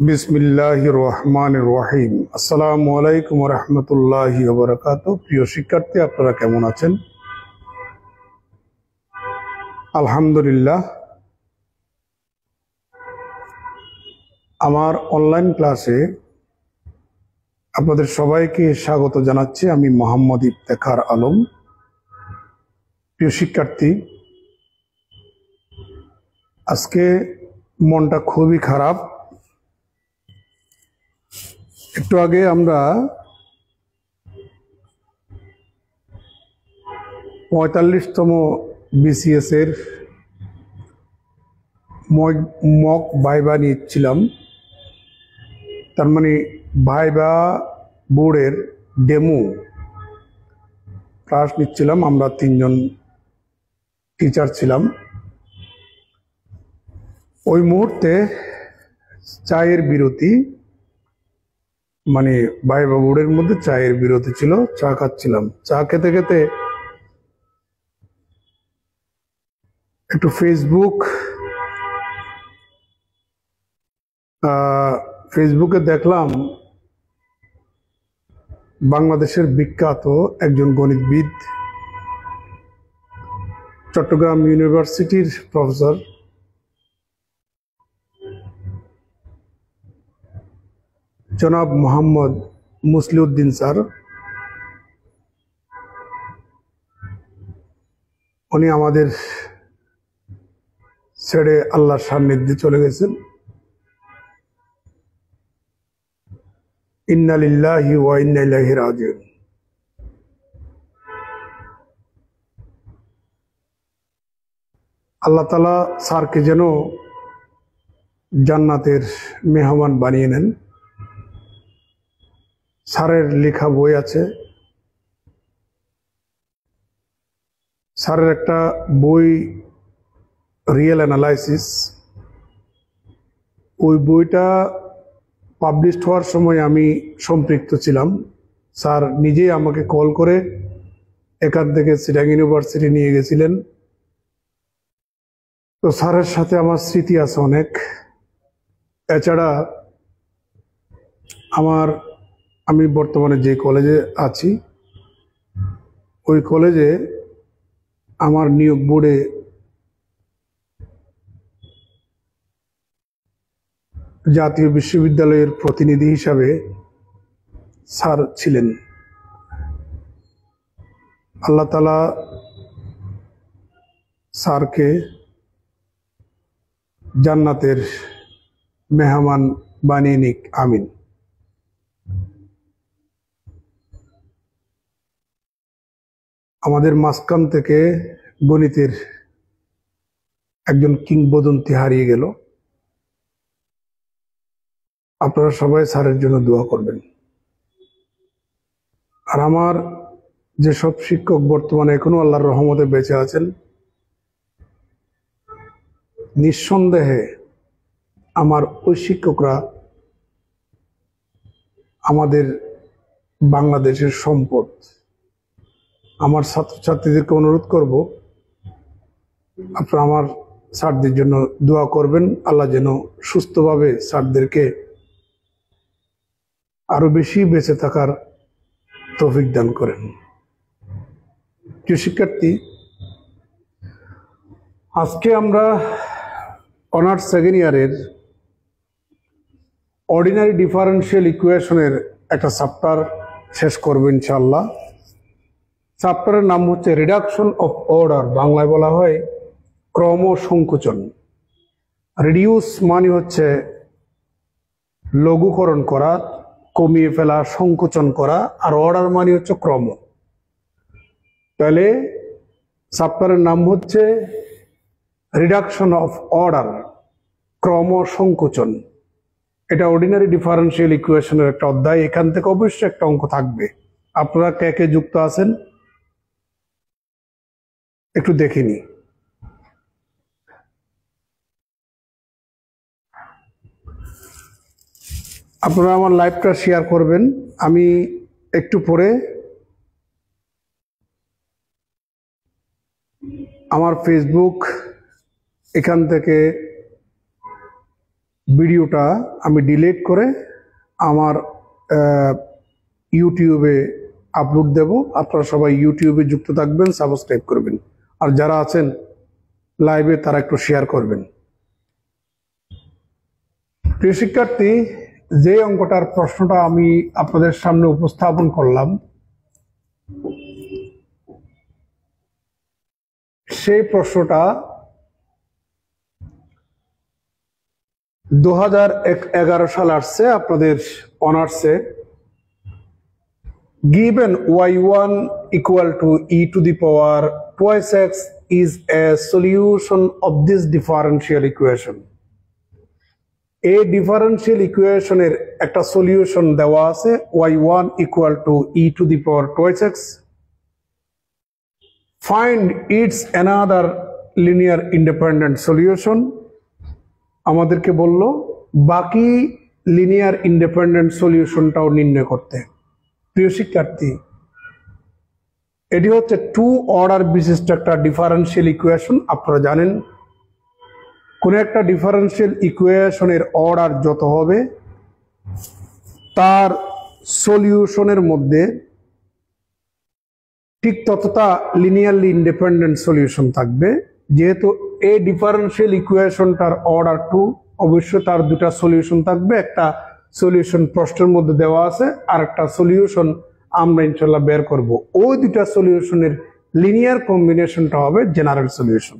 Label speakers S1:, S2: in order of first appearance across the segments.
S1: বিসমিল্লাহির রহমানির রহিম। আসসালামু আলাইকুম ওয়া রাহমাতুল্লাহি ওয়া বারাকাতুহু। প্রিয় শিক্ষার্থী, আপনারা কেমন আছেন? আলহামদুলিল্লাহ। আমার অনলাইন ক্লাসে আপনাদের সবাইকে স্বাগত জানাচ্ছি। আমি মোহাম্মদ ইফতেখার আলম। প্রিয় শিক্ষার্থী, আজকে মনটা খুবই খারাপ। একটু আগে আমরা ৪৫তম বিসিএস এর মক ভাইবা নিচ্ছিলাম। তার মানে ভাইবা বোর্ডের ডেমো ক্লাস নিচ্ছিলাম। আমরা ৩জন টিচার ছিলাম। ওই মুহূর্তে চায়ের বিরতি, মানে ভাইবা বোর্ডের মধ্যে চায়ের বিরতি ছিল, চা খাচ্ছিলাম। চা খেতে খেতে একটু ফেসবুকে দেখলাম বাংলাদেশের বিখ্যাত একজন গণিতবিদ, চট্টগ্রাম ইউনিভার্সিটির প্রফেসর জনাব মোহাম্মদ মুসলিউদ্দিন স্যার, উনি আমাদের ছেড়ে আল্লাহর সান্নিধ্যে চলে গেছেন। ইন্না লিল্লাহি ওয়া ইন্না ইলাইহি রাজিউন। আল্লাহ তাআলা স্যারকে যেন জান্নাতের মেহমান বানিয়ে নেন। স্যারের লেখা বই আছে, স্যারের একটা বই রিয়েল অ্যানালাইসিস, ওই বইটা পাবলিশড হওয়ার সময় আমি সম্পৃক্ত ছিলাম। স্যার নিজেই আমাকে কল করে এখান থেকে চিটাগং ইউনিভার্সিটি নিয়ে গেছিলেন। তো স্যারের সাথে আমার স্মৃতি আছে অনেক। এছাড়া আমি বর্তমানে যে কলেজে আছি, ওই কলেজে আমার নিয়োগ বোর্ডে জাতীয় বিশ্ববিদ্যালয়ের প্রতিনিধি হিসাবে স্যার ছিলেন। আল্লাহ তাআলা স্যারকে জান্নাতের মেহমান বানিয়ে নিক, আমিন। আমাদের মাঝখান থেকে গণিতের একজন কিংবদন্তি হারিয়ে গেল। আপনারা সবাই স্যারের জন্য দোয়া করবেন। আর আমার যেসব শিক্ষক বর্তমানে এখনো আল্লাহর রহমতে বেঁচে আছেন, নিঃসন্দেহে আমার ওই শিক্ষকরা আমাদের বাংলাদেশের সম্পদ। আমার ছাত্রছাত্রীদেরকে অনুরোধ করব, আপনারা আমার স্যারদের জন্য দোয়া করবেন। আল্লাহ যেন সুস্থভাবে স্যারদেরকে আরো বেশি বেঁচে থাকার তৌফিক দান করেন। প্রিয় শিক্ষার্থী, আজকে আমরা অনার্স সেকেন্ড ইয়ারের অর্ডিনারি ডিফারেনশিয়াল ইকুয়েশনের একটা চ্যাপ্টার শেষ করব ইনশাআল্লাহ। চ্যাপ্টারের নাম হচ্ছে রিডাকশন অফ অর্ডার, বাংলায় বলা হয় ক্রম সংকুচন। রিডিউস মানে হচ্ছে লঘুকরণ করা, কমিয়ে ফেলা, সংকুচন করা, আর অর্ডার মানে হচ্ছে ক্রম। তাহলে চ্যাপ্টারের নাম হচ্ছে রিডাকশন অফ অর্ডার, ক্রম সংকুচন। এটা অর্ডিনারি ডিফারেনশিয়াল ইকুয়েশনের একটা অধ্যায়। এখান থেকে অবশ্যই একটা অঙ্ক থাকবে। আপনারা কে কে যুক্ত আছেন একটু দেখিনি। আপনারা আমার লাইভটা শেয়ার করবেন। আমি একটু পরে আমার ফেসবুক এখান থেকে ভিডিওটা আমি ডিলিট করে আমার ইউটিউবে আপলোড দেব। আপনারা সবাই ইউটিউবে যুক্ত থাকবেন, সাবস্ক্রাইব করবেন, আর যারা আছেন লাইভে তারা একটু শেয়ার করবেন। প্রিয় শিক্ষার্থী, যে অঙ্কটার প্রশ্নটা আমি আপনাদের সামনে উপস্থাপন করলাম, সেই প্রশ্নটা 2011 সাল আসছে আপনাদের অনার্সে। Given y1 equal to e to the power twice x is a solution of this differential equation. এই ডিফারেনশিয়াল ইকুয়েশনের একটা সলিউশন দেওয়া আছে, y1 equal to e to the power twice x. Find its another linear independent solution. আমাদেরকে বলল বাকি linear independent সলিউশনটাও নির্ণয় করতে। প্রিয় শিক্ষার্থী, এটি হচ্ছে 2 অর্ডার বিশিষ্ট একটা ডিফারেনশিয়াল ইকুয়েশন। আপনারা জানেন কোন একটা ডিফারেনশিয়াল ইকুয়েশনের অর্ডার যত হবে তার সলিউশনের মধ্যে ঠিক ততটা লিনিয়ারলি ইন্ডিপেন্ডেন্ট সলিউশন থাকবে। যেহেতু এই ডিফারেনশিয়াল ইকুয়েশনটার অর্ডার 2, অবশ্যই তার দুটা সলিউশন থাকবে। একটা সলিউশন প্রশ্নের মধ্যে দেওয়া আছে, আর একটা সলিউশন আমরা ইনশাল্লাহ বের করব। ওই দুটা সলিউশনের লিনিয়ার কম্বিনেশনটা হবে জেনারেল সলিউশন।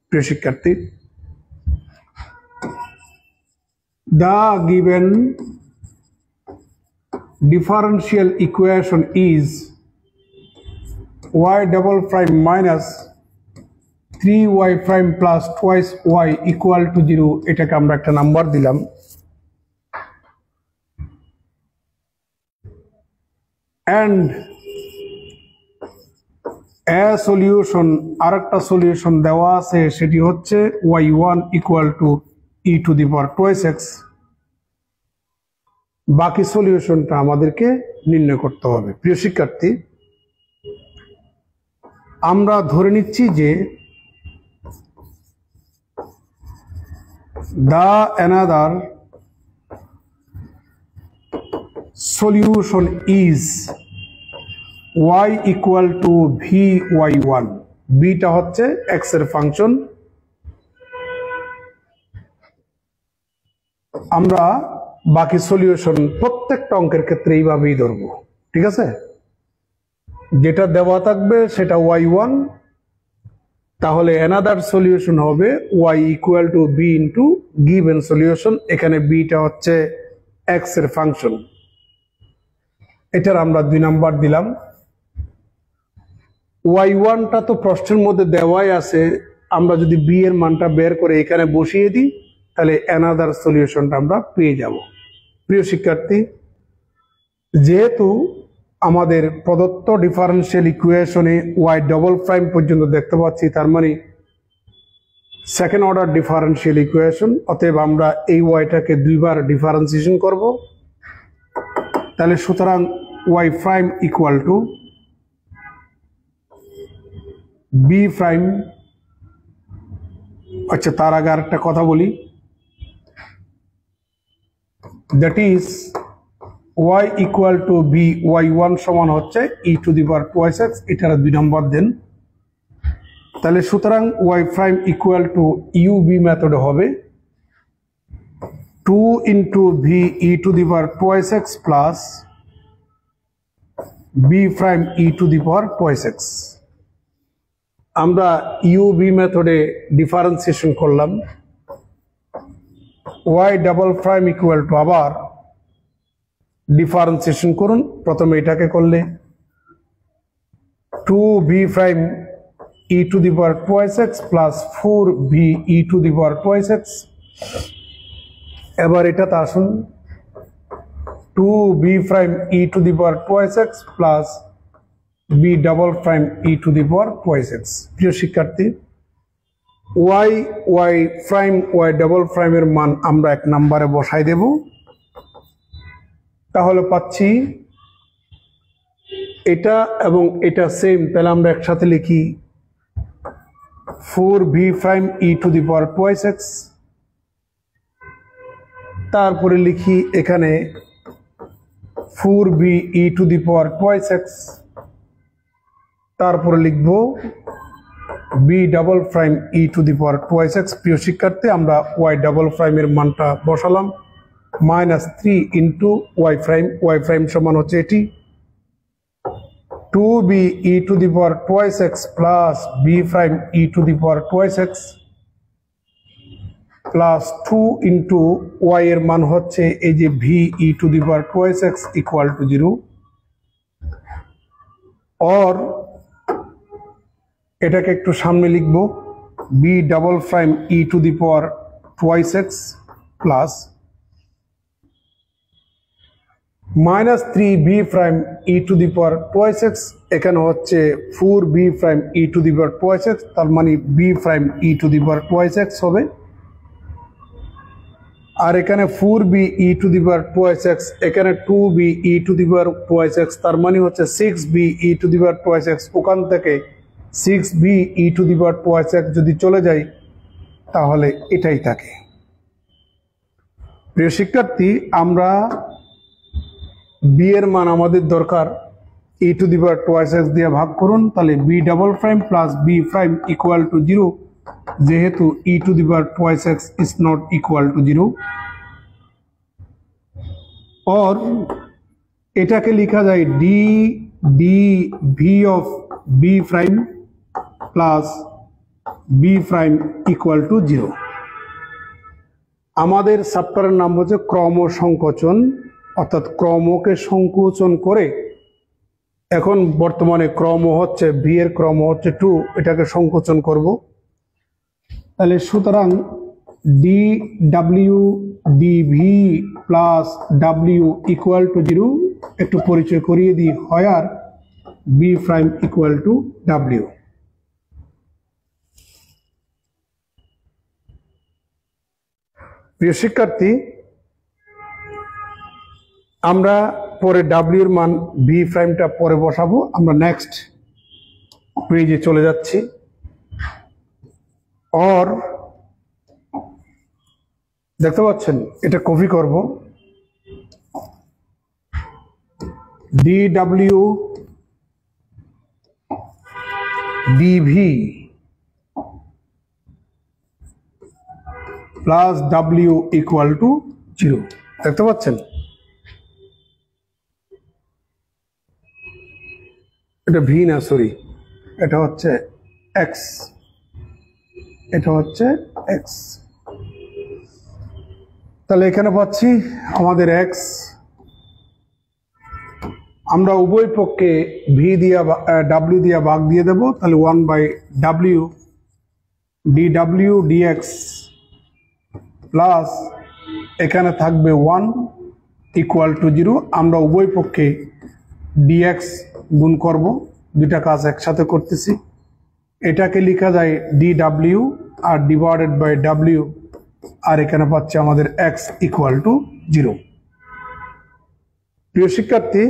S1: প্রিয় শিক্ষার্থী, the given differential equation is y double prime minus 3y prime plus twice y equal to 0, এটাকে আমরা একটা নাম্বার দিলাম। and a solution, আরেকটা সলিউশন দেওয়া আছে, সেটি হচ্ছে y1 equal to e to the power twice x। বাকি সলিউশনটা আমাদেরকে নির্ণয় করতে হবে। প্রিয় শিক্ষার্থী, আমরা ধরে নিচ্ছি যে the another solution is y equal to vy1। bটা হচ্ছে x এর ফাংশন। আমরা বাকি সলিউশন প্রত্যেকটা অঙ্কের ক্ষেত্রে এইভাবেই ধরব, ঠিক আছে? যেটা দেওয়া থাকবে সেটা y1, তাহলে অ্যানাদার সলিউশন হবে y equal two b into given solution. এখানে bটা হচ্ছে x এর ফাংশন। এটার আমরা 2 নাম্বার দিলাম। y1টা তো প্রশ্নের মধ্যে দেওয়াই আছে, আমরা যদি b এর মানটা বের করে এখানে বসিয়ে দিই তাহলে অ্যানাদার সলিউশনটা আমরা পেয়ে যাব। প্রিয় শিক্ষার্থী, যেহেতু আমাদের প্রদত্ত ডিফারেনশিয়াল ইকুয়েশনে y ডবল প্রাইম পর্যন্ত দেখতে পাচ্ছি, তার মানে সেকেন্ড অর্ডার ডিফারেনশিয়াল ইকুয়েশন, অতএব আমরা এই yটাকে 2 বার ডিফারেন্সিয়েশন করব। তাহলে সুতরাং y prime equal to b prime. আচ্ছা, তার আগে আরেকটা কথা বলি, that is y equal two b, y1 সমান হচ্ছে e to the power twice x। এটার 2 নম্বর দেন। তাহলে সুতরাং y prime equal to uv মেথডে হবে 2 into v e to the power twice x plus b prime e to the power twice x। আমরা uv মেথডে differentiation করলাম। y double prime equal to, আবার differentiation করুন। প্রথমে এটাকে করলে 2v prime e to the power twice x plus 4v e to the power twice x। এবার এটাতে আসুন, 2b prime e to the power twice x plus b double prime e to the power twice x। প্রিয় শিক্ষার্থী, y prime y double প্রাইমের মান আমরা 1 নম্বরে বসাই দেব। তাহলে পাচ্ছি এটা এবং এটা সেম, তাহলে আমরা একসাথে লিখি 4b prime e to the power twice x, তারপরে লিখি এখানে 4b e to the power twice x, তারপরে লিখব b double prime e to the power twice x. প্রিয় শিক্ষার্থী, আমরা y ডাবল প্রাইমের মানটা বসালাম, -3 ইন্টু y প্রাইম সমান হচ্ছে এটি 2b e to the power twice x plus b prime e to the power twice x plus 2 into y এর মান হচ্ছে এই যে v e to the power twice x equal to 0, और এটাকে একটু সামনে লিখব b double prime e to the power twice x plus -3b prime e to the power twice x, এখানে হচ্ছে 4b prime e to the power twice x, তার মানে b prime e to the power twice x হবে, আর এখানে 4b e to the power twice x, এখানে 2b e to the power twice x, তার মানে হচ্ছে 6b e to the power twice x. ওখান থেকে 6b e to the power twice x যদি চলে যায় তাহলে এটাই থাকে। প্রিয় শিক্ষার্থী, আমরা b এর মান আমাদের দরকার e to the power twice x দিয়ে ভাগ করুন, তাহলে b double prime plus b prime equal to 0, যেহেতু e to the power twice x is not equal to 0, और এটাকে লেখা যায় d v of b prime plus b prime equal to 0। আমাদের চ্যাপ্টারের নাম হচ্ছে ক্রম সংকোচন, অর্থাৎ ক্রমকে সংকোচন করে, এখন বর্তমানে ক্রম হচ্ছে v এর ক্রম হচ্ছে 2, এটাকে সংকোচন করব, তাহলে সুতরাং dw dv plus w equal to 0, একটু পরিচয় করিয়ে দিই, হয় b prime equal to w। প্রিয় শিক্ষার্থী, আমরা পরে w এর মান v প্রাইমটা পরে বসাবো, আমরা নেক্সট পেজে চলে যাচ্ছি। और দেখতে পাচ্ছেন এটা কপি করব, dw dv plus w equal to 0, দেখতে পাচ্ছেন এটা v না, সরি, এটা হচ্ছে x, এটা হচ্ছে x, তাহলে এখানে পাচ্ছি আমাদের x, আমরা উভয় পক্ষে v দিয়া w দিয়া ভাগ দিয়ে দেব, তাহলে 1/w dw dx প্লাস এখানে থাকবে 1 ইকুয়াল টু 0, আমরা উভয় পক্ষে dx গুণ করব, দুইটা কাজ একসাথে করতেছি, এটাকে লেখা যায় dw আর ডিভাইডেড বাই w, আর এখানে পাচ্ছে আমাদের x ইকুয়াল টু 0। প্রিয় শিক্ষার্থী,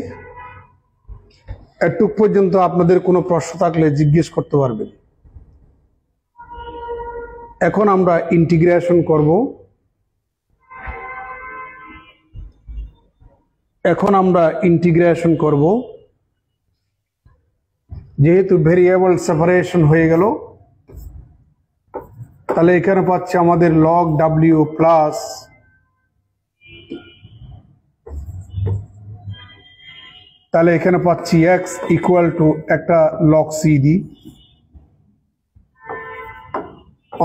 S1: এটুক পর্যন্ত আপনাদের কোনো প্রশ্ন থাকলে জিজ্ঞেস করতে পারবেন। এখন আমরা ইন্টিগ্রেশন করব, যেহেতু ভেরিয়েবল সেপারেশন হয়ে গেল, তাহলে এখানে পাচ্ছে আমাদের log w প্লাস তাহলে এখানে পাচ্ছি x ইকুয়াল টু একটা log c দি,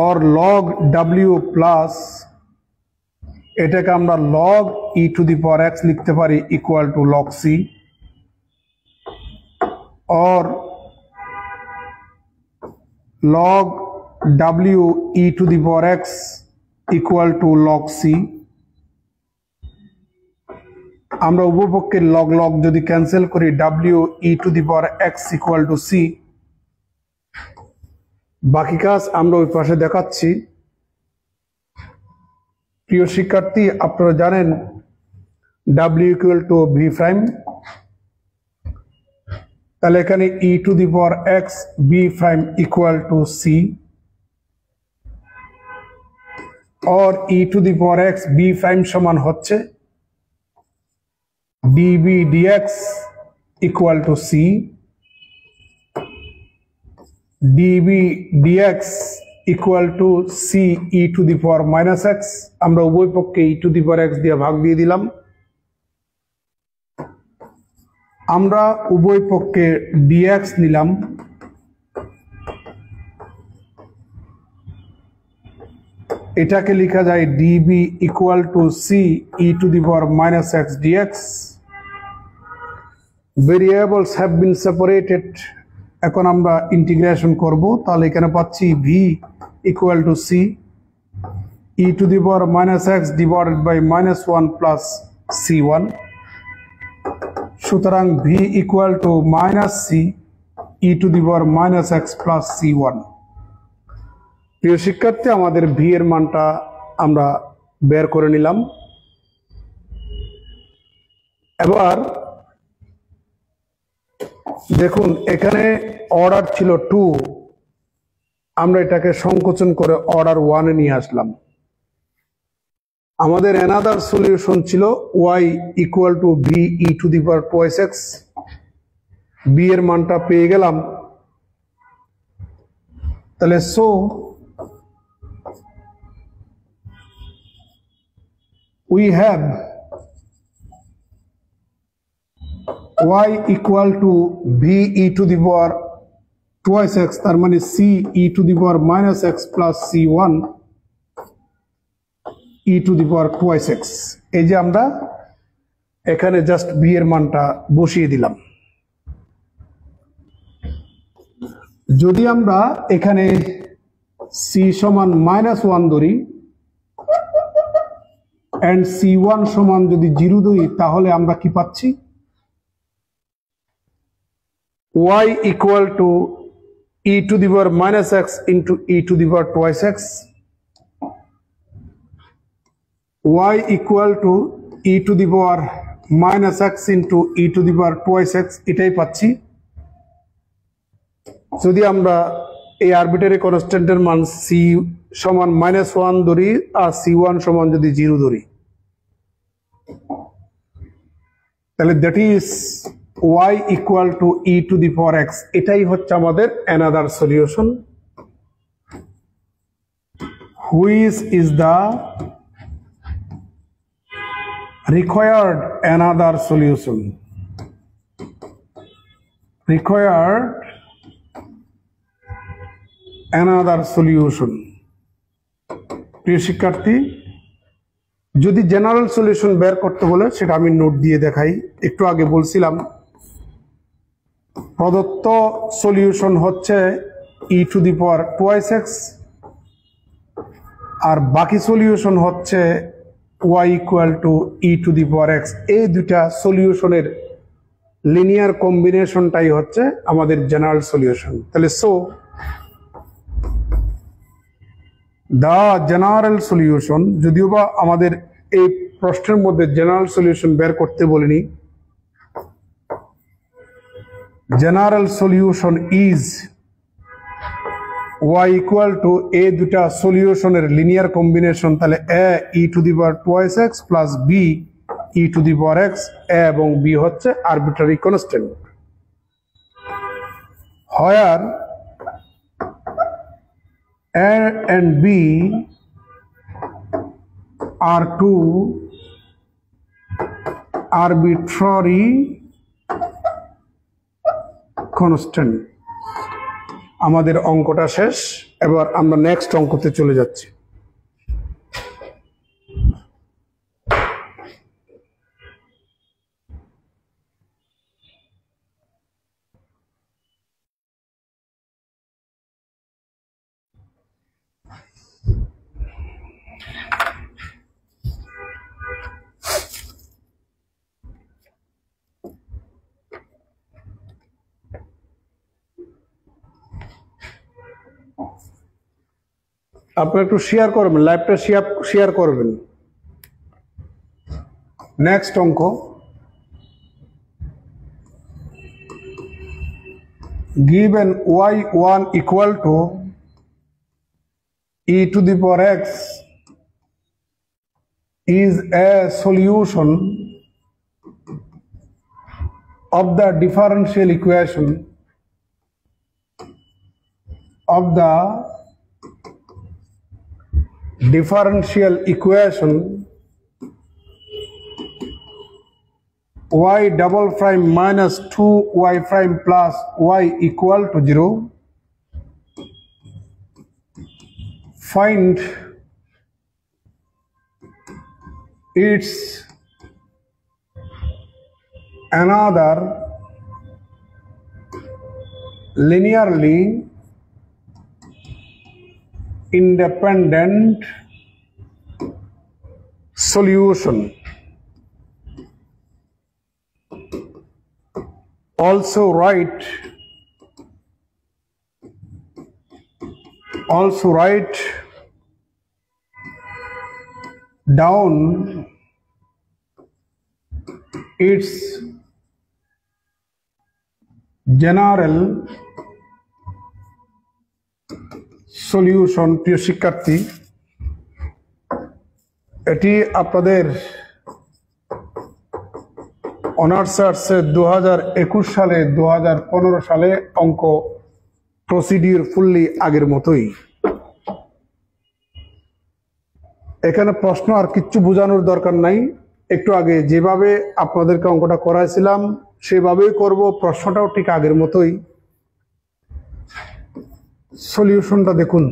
S1: और log w প্লাস এটাকে আমরা log e to the power x লিখতে পারি ইকুয়াল টু log c, और log w e to the power x equal to log c। আমরা উভয়পক্ষের লগ লগ যদি ক্যান্সেল করি, w e to the power x equal to c, বাকি কাজ আমরা ওই পাশে দেখাচ্ছি। প্রিয় শিক্ষার্থী, আপনারা জানেন w equal to v prime, তাহলে এখানে e to the power x b prime equal to c, or e to the power x b prime সমান হচ্ছে db dx equal to c, db dx equal to c e to the power minus x, আমরা উভয় পক্ষে e to the power x দিয়ে ভাগ দিয়ে দিলাম। আমরা উভয় পক্ষে dx নিলাম, এটাকে লেখা যায় db equal to c e to the power minus x dx. Variables have been separated. এখন আমরা ইন্টিগ্রেশন করব, তাহলে এখানে পাচ্ছি v equal to c e to the power minus x divided by minus 1 plus c1. সুতরাং v equal to minus c e to the power minus x plus c1. প্রিয় শিক্ষার্থী, আমাদের v এর মানটা আমরা বের করে নিলাম। এবার দেখুন, এখানে অর্ডার ছিল 2, আমরা এটাকে সংকোচন করে অর্ডার 1 এ নিয়ে আসলাম। আমাদের অ্যানাদার সলিউশন ছিল y equal to b e to the power twice x. b এর মানটা পেয়ে গেলাম, তাহলে so we have y equal to b e to the power twice x, তার মানে c e to the power minus x plus c1 e to the power twice x. এই যে আমরা এখানে জাস্ট b এর মানটা বসিয়ে দিলাম। যদি আমরা এখানে c সমান -1 ধরি and c1 সমান যদি 0 ধরি, তাহলে আমরা কি পাচ্ছি? y equal to e to the power minus x into e to the power twice x, y equal to e to the power minus x into e to the power twice x, এটাই পাচ্ছি। যদি আমরা এই arbitrary কনস্ট্যান্টের মান c সমান -1 ধরি আর c1 সমান যদি 0 ধরি, তাহলে that is y equal to e to the power x. এটাই হচ্ছে আমাদের another solution. Which is the required another solution? Required another solution. প্রিয় শিক্ষার্থী, যদি জেনারেল সলিউশন বের করতে বলে সেটা আমি নোট দিয়ে দেখাই। একটু আগে বলছিলাম প্রদত্ত সলিউশন হচ্ছে e to the power twice x, আর বাকি সলিউশন হচ্ছে y equal to e to the power x. এই দুটা সলিউশনের লিনিয়ার কম্বিনেশনটাই হচ্ছে আমাদের জেনারেল সলিউশন। তাহলে সো দ্য জেনারেল সলিউশন, যদিও বা আমাদের এই প্রশ্নের মধ্যে জেনারেল সলিউশন বের করতে বলিনি, general solution is y equal to এই দুটা সলিউশনের লিনিয়ার কম্বিনেশন। তাহলে a e to the power twice x plus b e to the power x, a এবং b হচ্ছে arbitrary constant, where a and b are two arbitrary constant. আমাদের অঙ্কটা শেষ, এবার আমরা নেক্সট অঙ্কতে চলে যাচ্ছি। আপনারা একটু শেয়ার করবেন, লাইভটা শেয়ার করবেন। নেক্সট অঙ্ক, given y1 equal to e to the power x is a solution of the differential equation y double prime minus 2y prime plus y equal to 0. Find its another linearly independent solution. Also write down its general solution. প্রিয় শিক্ষার্থী, এটি আপনাদের honours আর্টসে 2021 সালে 2015 সালে অঙ্ক procedure fully আগের মতোই। এখানে প্রশ্ন আর কিচ্ছু বোঝানোর দরকার নাই। একটু আগে যেভাবে আপনাদেরকে অঙ্কটা করাইছিলাম সেভাবেই করব, প্রশ্নটাও ঠিক আগের মতোই। সলিউশনটা দেখুন।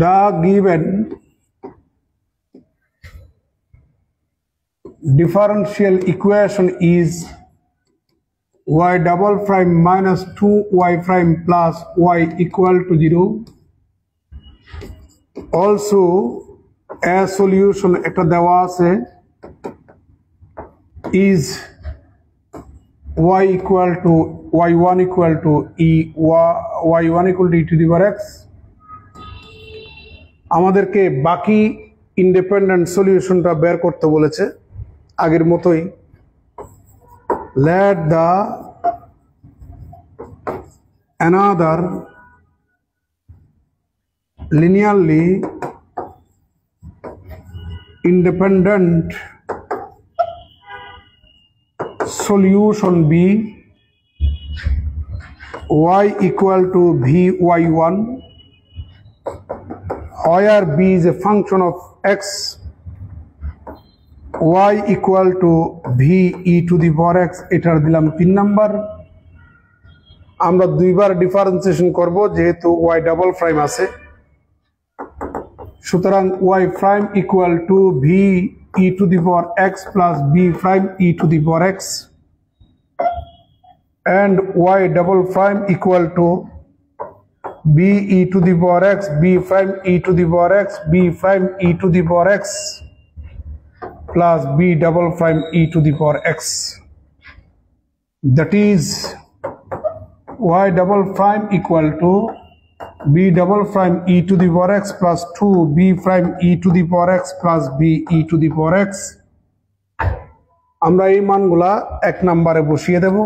S1: The given differential equation is y double prime minus 2y prime plus y equal to 0. Also a solution একটা দেওয়া আছে is y equal to y1 equal to y1 equal to e to the power x. আমাদেরকে বাকি independent সলিউশনটা বের করতে বলেছে আগের মতোই। let the another linearly independent solution be y equal to vy1, where b is a function of x, y equal to v e to the power x. এটার দিলাম 3 নাম্বার। আমরা দুইবার ডিফারেন্সিয়েশন করব যেহেতু y ডাবল প্রাইম আছে, সুতরাং y prime equal to v e to the power x plus b prime e to the power x and y double prime equal to b e to the power x, b prime e to the power x, b prime e to the power x plus b double prime e to the power x. That is y double prime equal to b double prime e to the power x plus 2 b prime e to the power x plus b e to the power x. আমরা এই মানগুলা এক নম্বরে বসিয়ে দেব।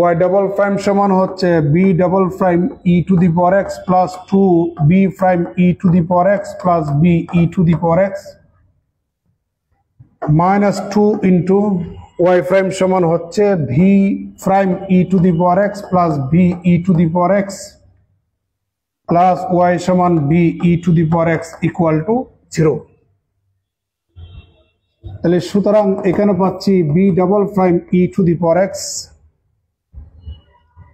S1: y double prime সমান হচ্ছে b double prime e to the power x plus 2 b prime e to the power x plus b e to the power x minus 2 into y prime সমান হচ্ছে v prime e to the power x plus b e to the power x plus y সমান b e to the power x equal to 0. তাহলে সুতরাং এখানে পাচ্ছি b double prime e to the power x,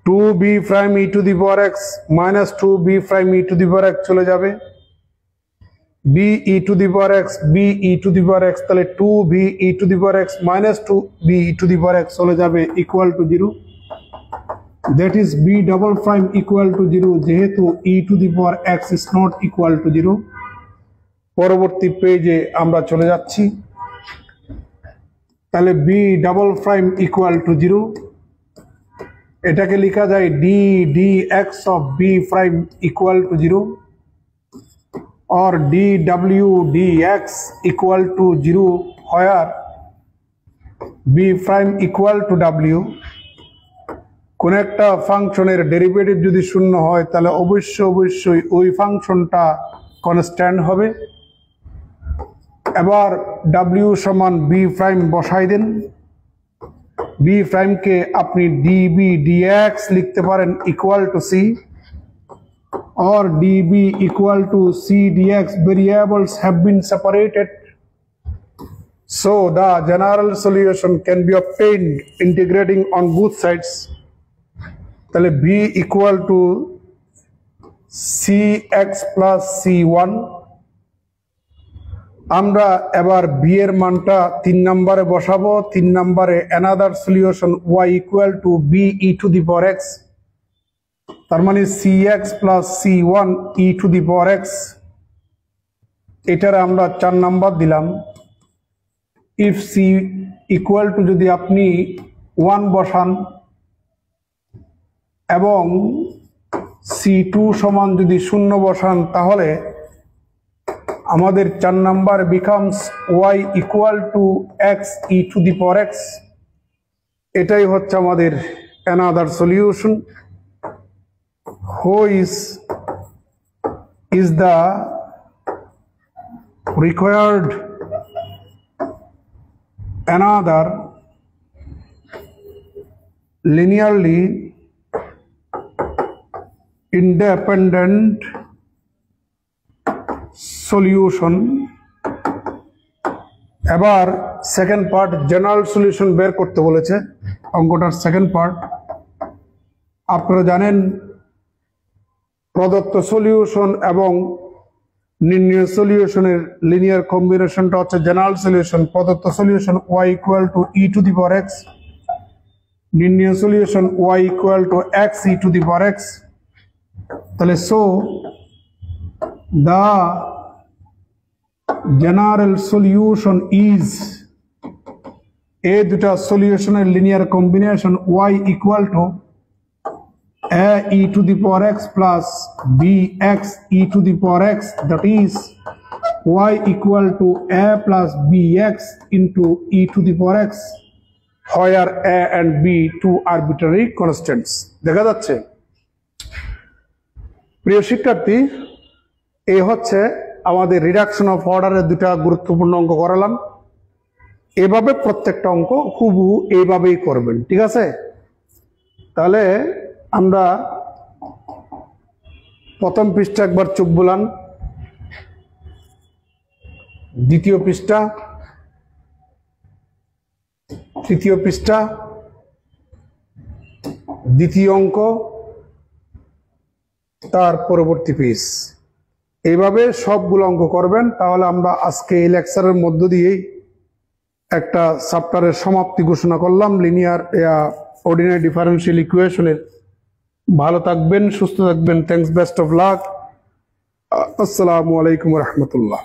S1: 2b prime e to the power x minus 2b prime e to the power x চলে যাবে, b e to the power x, b e to the power x, তাহলে 2b e to the power x minus 2b e to the power x চলে যাবে equal to 0. That is b double prime equal to 0 যেহেতু e to the power x is not equal to 0. পরবর্তী পেজে আমরা চলে যাচ্ছি। তাহলে b double prime equal to 0, এটাকে লেখা যায় d dx of b prime equal to 0 or dw dx equal to 0 where b prime equal to w কোন একটা ফাংশনের ডেরিভেটিভ যদি শূন্য হয় তাহলে অবশ্যই ওই ফাংশনটা কনস্ট্যান্ট হবে। এবার w সমান b প্রাইম বসাই দেন। b প্রাইমকে আপনি db dx লিখতে পারেন equal to c, or db equal to c dx. Variables have been separated, so the general solution can be obtained integrating on both sides. তাহলে b equal to cx plus c1। আমরা এবার b এর মানটা 3 নম্বরে বসাবো। 3 নম্বরে another solution y equal to b e to the power x, তার মানে cx plus c1 e to the power x। এটার আমরা 4 নাম্বার দিলাম। if c equal to যদি আপনি 1 বসান এবং c2 সমান যদি 0 বসান তাহলে আমাদের 4 number becomes y equal to x e to the power x। এটাই হচ্ছে আমাদের another solution। Who is the required another linearly independent solution। এবার সেকেন্ড পার্ট জেনারেল সলিউশন বের করতে বলেছে অঙ্কটার সেকেন্ড পার্ট। আপনারা জানেন প্রদত্ত সলিউশন এবং নির্ণয় সলিউশনের লিনিয়ার কম্বিনেশনটা হচ্ছে জেনারেল সলিউশন। প্রদত্ত solution y equal to e to the power x, নির্ণয় solution y equal to x e to the power x। তাহলে so the general solution is এই দুটা সলিউশনের linear combination y equal to a e to the power x plus bx e to the power x, that is y equal to a plus bx into e to the power x, where a and b two arbitrary constants। দেখা যাচ্ছে প্রিয় শিক্ষার্থী, এই হচ্ছে আমাদের reduction of অর্ডারের দুটা গুরুত্বপূর্ণ অঙ্ক করালাম। এভাবে প্রত্যেকটা অঙ্ক হুবহু এইভাবেই করবেন, ঠিক আছে? তাহলে আমরা প্রথম পৃষ্ঠা একবার চোখ বুলান, দ্বিতীয় পৃষ্ঠা, তৃতীয় পৃষ্ঠা, দ্বিতীয় অঙ্ক, তার পরবর্তী পেজ, এইভাবে সবগুলো অঙ্ক করবেন। তাহলে আমরা আজকে এই লেকচারের মধ্য দিয়েই একটা চ্যাপ্টারের সমাপ্তি ঘোষণা করলাম লিনিয়ার অর্ডিনারি ডিফারেনশিয়াল ইকুয়েশনের। ভালো থাকবেন, সুস্থ থাকবেন। Thanks, best of luck. আসসালামু আলাইকুম রহমতুল্লাহ।